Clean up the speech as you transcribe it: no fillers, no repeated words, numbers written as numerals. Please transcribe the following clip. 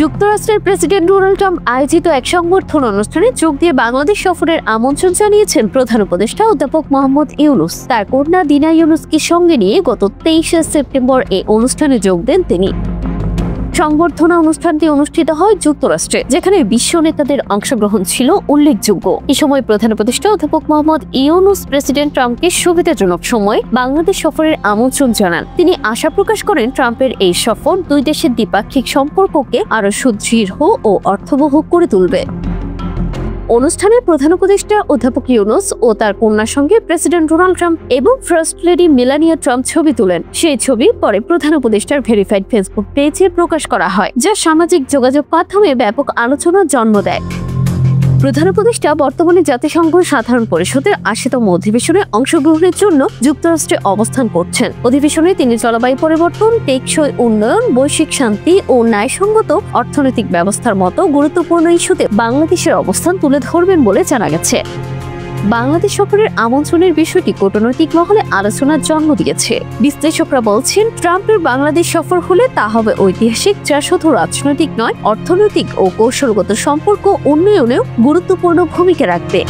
যুক্তরাষ্ট্রের president Donald Trump আয়োজিত এক সংবর্ধনা অনুষ্ঠানে যোগ দিয়ে বাংলাদেশ সফরের আমন্ত্রণ জানিয়েছেন প্রধান উপদেষ্টা অধ্যাপক মোহাম্মদ ইউনূস। তার কন্যা দিনা ইউনূসকে সঙ্গে নিয়ে গত 23শে সেপ্টেম্বর এই অনুষ্ঠানে যোগ দেন তিনি। সংবর্ধনা অনুষ্ঠানটি অনুষ্ঠিত হয় যুক্তরাষ্ট্রে, যেখানে বিশ্ব নেতাদের অংশগ্রহণ ছিল উল্লেখযোগ্য। এই সময় প্রধান উপদেষ্টা অধ্যাপক মোহাম্মদ ইউনূস প্রেসিডেন্ট ট্রাম্পকে সুবিধাজনক সময় বাংলাদেশ সফরের আমন্ত্রণ জানান। তিনি আশা প্রকাশ করেন ট্রাম্পের এই সফর দুই দেশের দ্বিপাক্ষিক সম্পর্ককে আরো সুদৃঢ় ও অর্থবহ করে তুলবে। অনুষ্ঠানে প্রধান উপদেষ্টা অধ্যাপক ইউনূস ও তার কন্যার সঙ্গে প্রেসিডেন্ট ডোনাল্ড ট্রাম্প এবং ফার্স্ট লেডি মেলানিয়া ট্রাম্প ছবি তোলেন। সেই ছবি পরে প্রধান উপদেষ্টার ভেরিফাইড ফেসবুক পেজে প্রকাশ করা হয়, যা সামাজিক যোগাযোগ মাধ্যমে ব্যাপক আলোচনার জন্ম দেয়। প্রধান উপদেষ্টা বর্তমানে জাতিসংঘ সাধারণ পরিষদের ৮০তম অধিবেশনে অংশগ্রহণের জন্য যুক্তরাষ্ট্রে অবস্থান করছেন। অধিবেশনে তিনি জলবায়ু পরিবর্তন, টেকসই উন্নয়ন, বৈশ্বিক শান্তি ও ন্যায়সঙ্গত অর্থনৈতিক ব্যবস্থার মতো গুরুত্বপূর্ণ ইস্যুতে বাংলাদেশের অবস্থান তুলে ধরবেন বলে জানা গেছে। বাংলাদেশ সফরের আমন্ত্রণের বিষয়টি কূটনৈতিক মহলে আলোচনার জন্ম দিয়েছে। বিশ্লেষকরা বলছেন, ট্রাম্পের বাংলাদেশ সফর হলে তা হবে ঐতিহাসিক, যা শুধু রাজনৈতিক নয়, অর্থনৈতিক ও কৌশলগত সম্পর্ক উন্নয়নেও গুরুত্বপূর্ণ ভূমিকা রাখবে।